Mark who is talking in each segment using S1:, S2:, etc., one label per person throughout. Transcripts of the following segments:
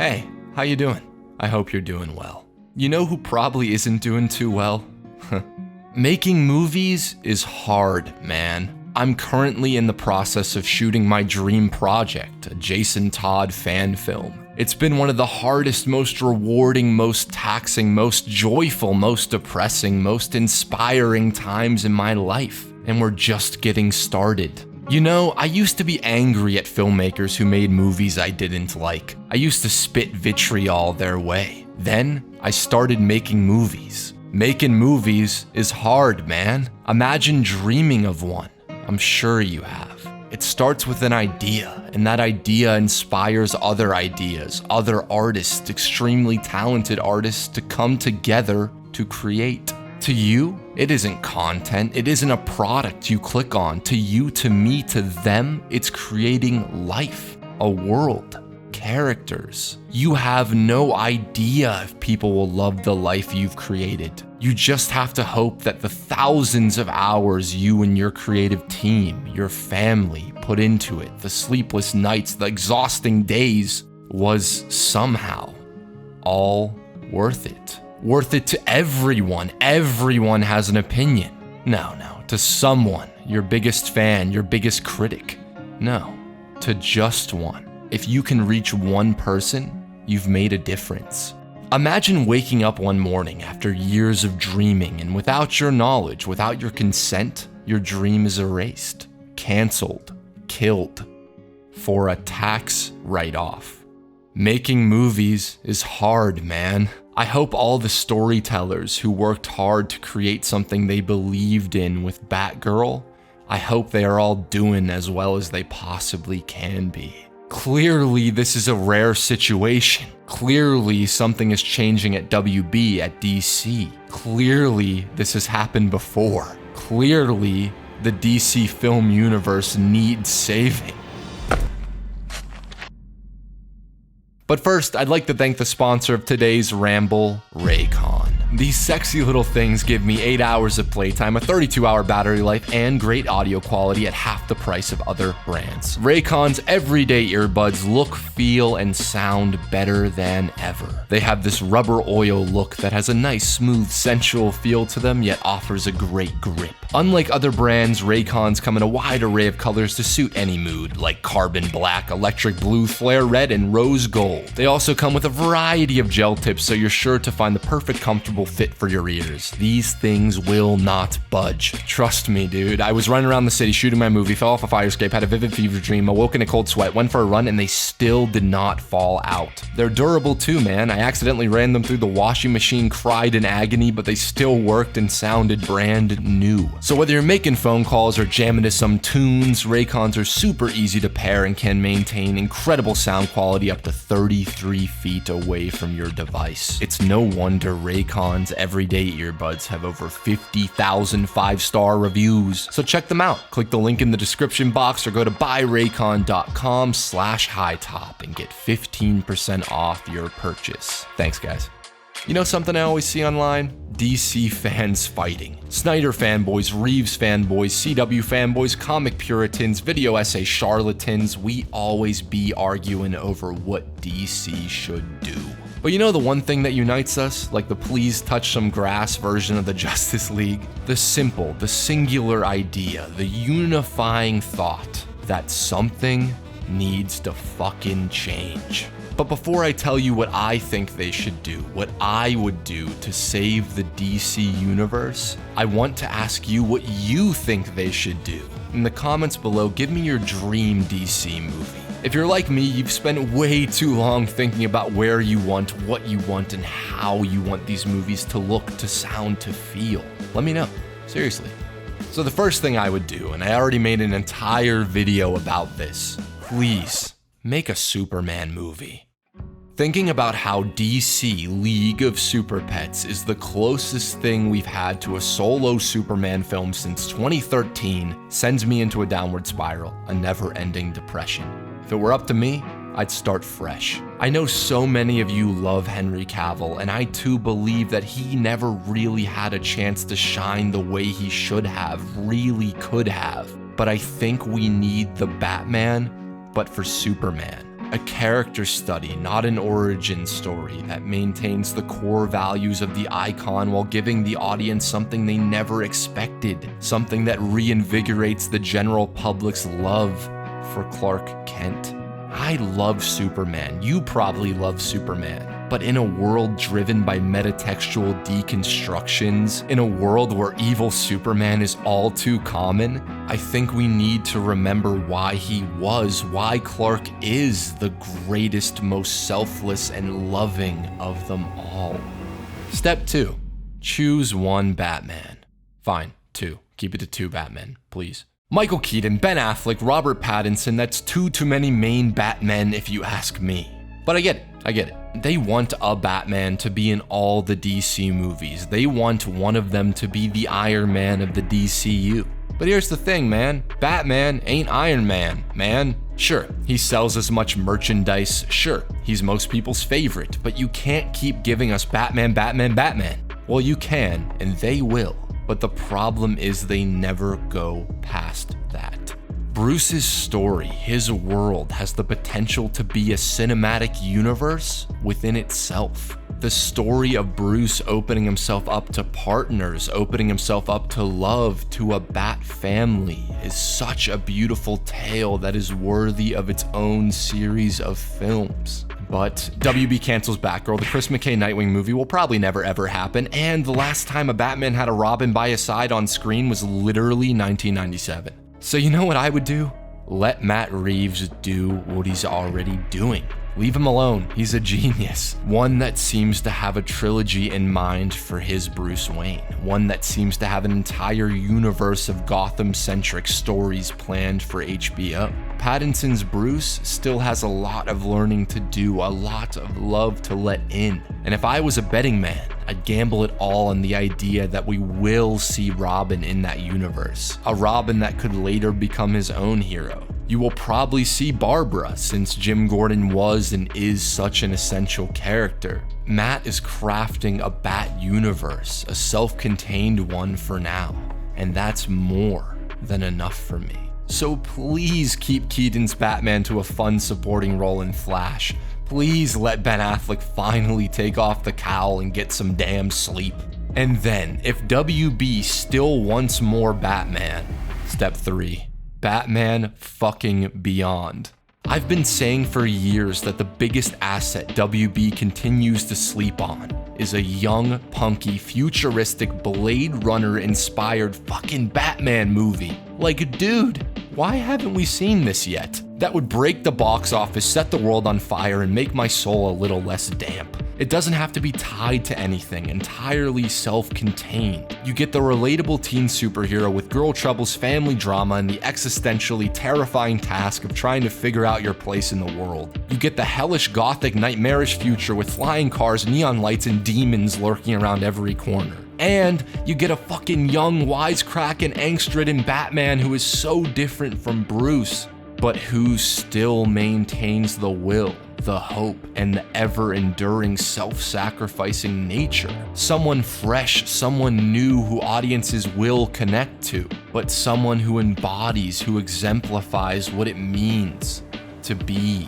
S1: Hey, how you doing? I hope you're doing well. You know who probably isn't doing too well? Making movies is hard, man. I'm currently in the process of shooting my dream project, a Jason Todd fan film. It's been one of the hardest, most rewarding, most taxing, most joyful, most depressing, most inspiring times in my life, and we're just getting started. You know, I used to be angry at filmmakers who made movies I didn't like. I used to spit vitriol their way. Then, I started making movies. Making movies is hard, man. Imagine dreaming of one. I'm sure you have. It starts with an idea, and that idea inspires other ideas, other artists, extremely talented artists to come together to create. To you, it isn't content, it isn't a product you click on. To you, to me, to them, it's creating life, a world, characters. You have no idea if people will love the life you've created. You just have to hope that the thousands of hours you and your creative team, your family put into it, the sleepless nights, the exhausting days, was somehow all worth it. Worth it to everyone. Everyone has an opinion. No, to someone, your biggest fan, your biggest critic. No, to just one. If you can reach one person, you've made a difference. Imagine waking up one morning after years of dreaming, and without your knowledge, without your consent, your dream is erased, canceled, killed, for a tax write-off. Making movies is hard, man. I hope all the storytellers who worked hard to create something they believed in with Batgirl, I hope they are all doing as well as they possibly can be. Clearly, this is a rare situation. Clearly, something is changing at WB, at DC. Clearly, this has happened before. Clearly, the DC film universe needs saving. But first, I'd like to thank the sponsor of today's ramble, Raycon. These sexy little things give me 8 hours of playtime, a 32-hour battery life, and great audio quality at half the price of other brands. Raycon's everyday earbuds look, feel, and sound better than ever. They have this rubber oil look that has a nice, smooth, sensual feel to them, yet offers a great grip. Unlike other brands, Raycons come in a wide array of colors to suit any mood, like carbon black, electric blue, flare red, and rose gold. They also come with a variety of gel tips, so you're sure to find the perfect comfortable fit for your ears. These things will not budge. Trust me, dude. I was running around the city shooting my movie, fell off a fire escape, had a vivid fever dream, awoke in a cold sweat, went for a run, and they still did not fall out. They're durable too, man. I accidentally ran them through the washing machine, cried in agony, but they still worked and sounded brand new. So whether you're making phone calls or jamming to some tunes, Raycons are super easy to pair and can maintain incredible sound quality up to 33 feet away from your device. It's no wonder Raycon's everyday earbuds have over 50,000 5-star reviews. So check them out. Click the link in the description box or go to buyraycon.com/HiTop and get 15% off your purchase. Thanks, guys. You know something I always see online? DC fans fighting. Snyder fanboys, Reeves fanboys, CW fanboys, comic puritans, video essay charlatans. We always be arguing over what DC should do. But you know the one thing that unites us? Like the please touch some grass version of the Justice League? The simple, the singular idea, the unifying thought that something needs to fucking change. But before I tell you what I think they should do, what I would do to save the DC universe, I want to ask you what you think they should do. In the comments below, give me your dream DC movie. If you're like me, you've spent way too long thinking about where you want, what you want, and how you want these movies to look, to sound, to feel. Let me know. Seriously. So the first thing I would do, and I already made an entire video about this, please make a Superman movie. Thinking about how DC League of Super Pets is the closest thing we've had to a solo Superman film since 2013 sends me into a downward spiral, a never-ending depression. If it were up to me, I'd start fresh. I know so many of you love Henry Cavill, and I too believe that he never really had a chance to shine the way he should have, really could have. But I think we need the Batman, but for Superman. A character study, not an origin story that maintains the core values of the icon while giving the audience something they never expected, something that reinvigorates the general public's love for Clark Kent. I love Superman. You probably love Superman. But in a world driven by metatextual deconstructions, in a world where evil Superman is all too common, I think we need to remember why Clark is the greatest, most selfless, and loving of them all. Step 2. Choose one Batman. Fine, 2. Keep it to 2 Batmen, please. Michael Keaton, Ben Affleck, Robert Pattinson, that's too many main Batmen if you ask me. But I get it. They want a Batman to be in all the DC movies. They want one of them to be the Iron Man of the DCU. But here's the thing, man. Batman ain't Iron Man, man. Sure, he sells as much merchandise. Sure, he's most people's favorite. But you can't keep giving us Batman. Well, you can, and they will. But the problem is they never go past that. Bruce's story, his world, has the potential to be a cinematic universe within itself. The story of Bruce opening himself up to partners, opening himself up to love, to a Bat family, is such a beautiful tale that is worthy of its own series of films. But WB cancels Batgirl, the Chris McKay Nightwing movie will probably never ever happen, and the last time a Batman had a Robin by his side on screen was literally 1997. So you know what I would do? Let Matt Reeves do what he's already doing. Leave him alone, he's a genius. One that seems to have a trilogy in mind for his Bruce Wayne. One that seems to have an entire universe of Gotham-centric stories planned for HBO. Pattinson's Bruce still has a lot of learning to do, a lot of love to let in. And if I was a betting man, I'd gamble it all on the idea that we will see Robin in that universe. A Robin that could later become his own hero. You will probably see Barbara, since Jim Gordon was and is such an essential character. Matt is crafting a Bat universe, a self-contained one for now, and that's more than enough for me. So please keep Keaton's Batman to a fun supporting role in Flash. Please let Ben Affleck finally take off the cowl and get some damn sleep. And then, if WB still wants more Batman, step 3. Batman fucking Beyond. I've been saying for years that the biggest asset WB continues to sleep on is a young, punky, futuristic Blade Runner-inspired fucking Batman movie. Like, dude, why haven't we seen this yet? That would break the box office, set the world on fire, and make my soul a little less damp. It doesn't have to be tied to anything, entirely self-contained. You get the relatable teen superhero with girl troubles, family drama, and the existentially terrifying task of trying to figure out your place in the world. You get the hellish, gothic, nightmarish future with flying cars, neon lights, and demons lurking around every corner. And you get a fucking young, wisecracking, angst-ridden Batman who is so different from Bruce, but who still maintains the will, the hope, and the ever-enduring self-sacrificing nature. Someone fresh, someone new who audiences will connect to, but someone who embodies, who exemplifies what it means to be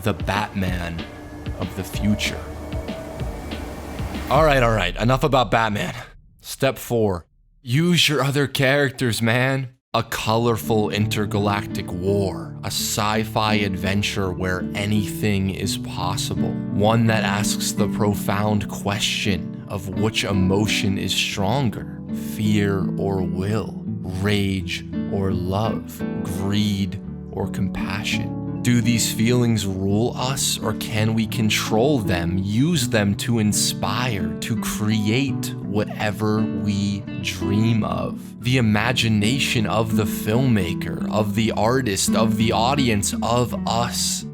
S1: the Batman of the future. All right, enough about Batman. Step 4, use your other characters, man. A colorful intergalactic war, a sci-fi adventure where anything is possible. One that asks the profound question of which emotion is stronger, fear or will, rage or love, greed or compassion. Do these feelings rule us, or can we control them, use them to inspire, to create whatever we dream of? The imagination of the filmmaker, of the artist, of the audience, of us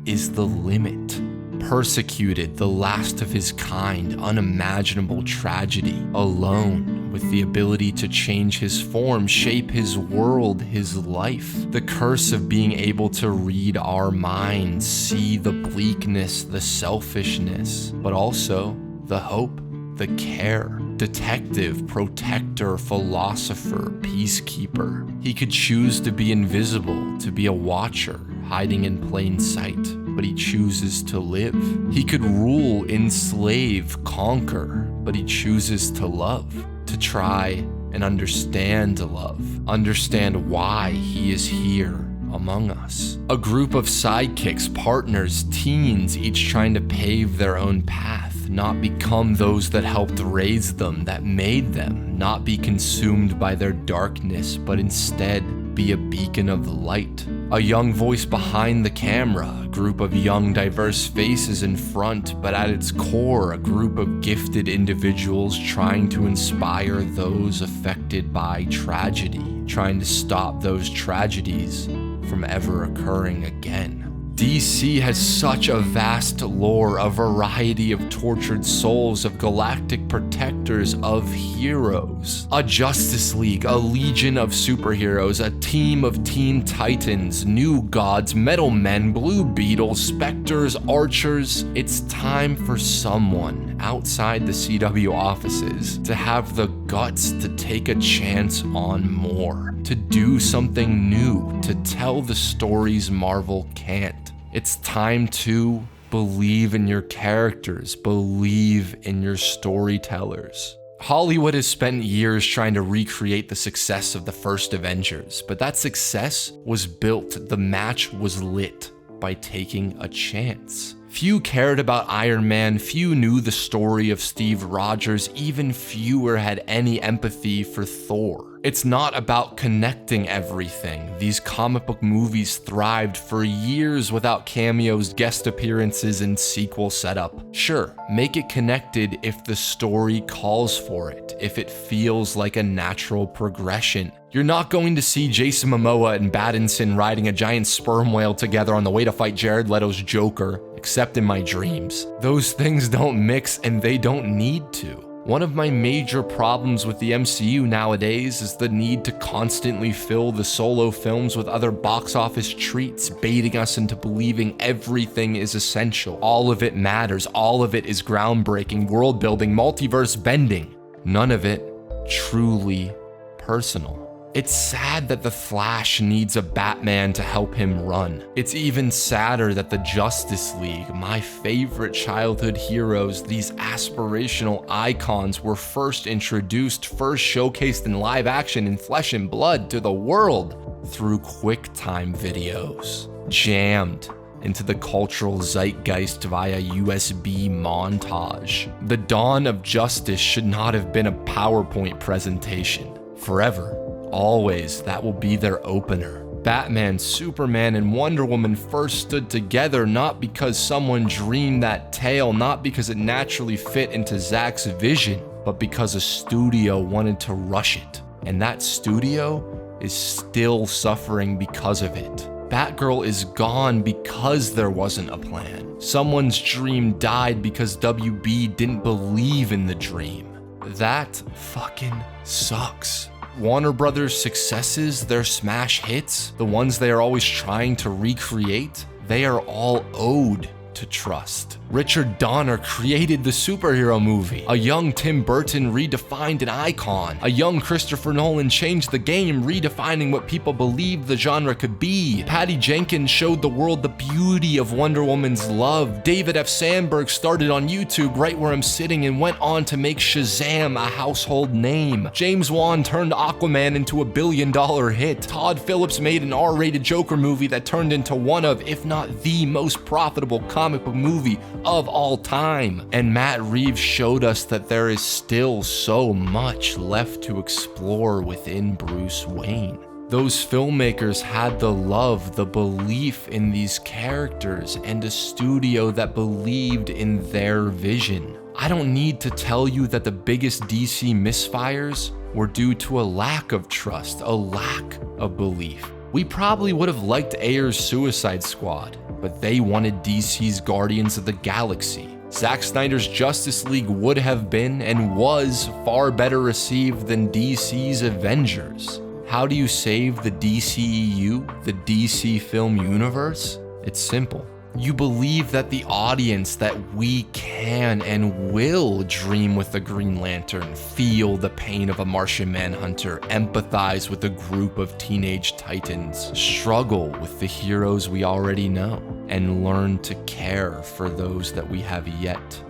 S1: is the limit. Persecuted, the last of his kind, unimaginable tragedy, alone, with the ability to change his form, shape his world, his life. The curse of being able to read our minds, see the bleakness, the selfishness, but also the hope, the care. Detective, protector, philosopher, peacekeeper. He could choose to be invisible, to be a watcher, hiding in plain sight. but he chooses to live. He could rule, enslave, conquer, but he chooses to love, to try and understand love, understand why he is here among us. A group of sidekicks, partners, teens, each trying to pave their own path, not become those that helped raise them, that made them, not be consumed by their darkness, but instead be a beacon of light. A young voice behind the camera, a group of young, diverse faces in front, but at its core, a group of gifted individuals trying to inspire those affected by tragedy, trying to stop those tragedies from ever occurring again. DC has such a vast lore, a variety of tortured souls, of galactic protectors, of heroes. A Justice League, a legion of superheroes, a team of Teen Titans, New Gods, Metal Men, Blue Beetles, Spectres, Archers. It's time for someone outside the CW offices to have the guts to take a chance on more, to do something new, to tell the stories Marvel can't. It's time to believe in your characters, believe in your storytellers. Hollywood has spent years trying to recreate the success of the first Avengers, but that success was built, the match was lit by taking a chance. Few cared about Iron Man, few knew the story of Steve Rogers, even fewer had any empathy for Thor. It's not about connecting everything. These comic book movies thrived for years without cameos, guest appearances, and sequel setup. Sure, make it connected if the story calls for it, if it feels like a natural progression. You're not going to see Jason Momoa and Pattinson riding a giant sperm whale together on the way to fight Jared Leto's Joker, except in my dreams. Those things don't mix and they don't need to. One of my major problems with the MCU nowadays is the need to constantly fill the solo films with other box office treats, baiting us into believing everything is essential. All of it matters, all of it is groundbreaking, world building, multiverse bending. None of it truly personal. It's sad that the Flash needs a Batman to help him run. It's even sadder that the Justice League, my favorite childhood heroes, these aspirational icons, were first introduced, first showcased in live action in flesh and blood to the world through QuickTime videos, jammed into the cultural zeitgeist via USB montage. The dawn of justice should not have been a PowerPoint presentation. Forever. Always, that will be their opener. Batman, Superman, and Wonder Woman first stood together not because someone dreamed that tale, not because it naturally fit into Zack's vision, but because a studio wanted to rush it. And that studio is still suffering because of it. Batgirl is gone because there wasn't a plan. Someone's dream died because WB didn't believe in the dream. That fucking sucks. Warner Brothers' successes, their smash hits, the ones they are always trying to recreate, they are all owed to trust. Richard Donner created the superhero movie. A young Tim Burton redefined an icon. A young Christopher Nolan changed the game, redefining what people believed the genre could be. Patty Jenkins showed the world the beauty of Wonder Woman's love. David F. Sandberg started on YouTube right where I'm sitting and went on to make Shazam a household name. James Wan turned Aquaman into a billion-dollar hit. Todd Phillips made an R-rated Joker movie that turned into one of, if not the most profitable comic book movie of all time. And Matt Reeves showed us that there is still so much left to explore within Bruce Wayne. Those filmmakers had the love, the belief in these characters, and a studio that believed in their vision. I don't need to tell you that the biggest DC misfires were due to a lack of trust, a lack of belief. We probably would have liked Ayer's Suicide Squad, but they wanted DC's Guardians of the Galaxy. Zack Snyder's Justice League would have been and was far better received than DC's Avengers. How do you save the DCEU, the DC film universe? It's simple. You believe that the audience, that we can and will dream with the Green Lantern, feel the pain of a Martian Manhunter, empathize with a group of teenage titans, struggle with the heroes we already know. and learn to care for those that we have yet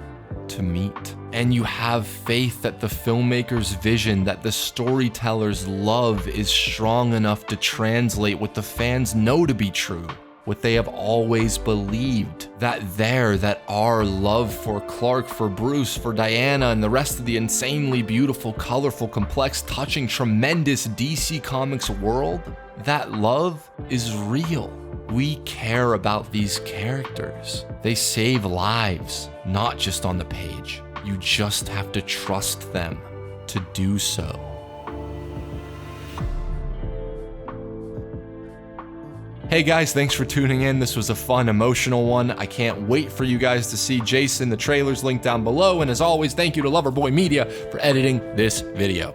S1: to meet. And you have faith that the filmmaker's vision, that the storyteller's love is strong enough to translate what the fans know to be true, what they have always believed, that our love for Clark, for Bruce, for Diana, and the rest of the insanely beautiful, colorful, complex, touching, tremendous DC Comics world, that love is real. We care about these characters. They save lives, not just on the page. You just have to trust them to do so. Hey guys, thanks for tuning in. This was a fun, emotional one. I can't wait for you guys to see Jason. The trailer's linked down below. And as always, thank you to Loverboy Media for editing this video.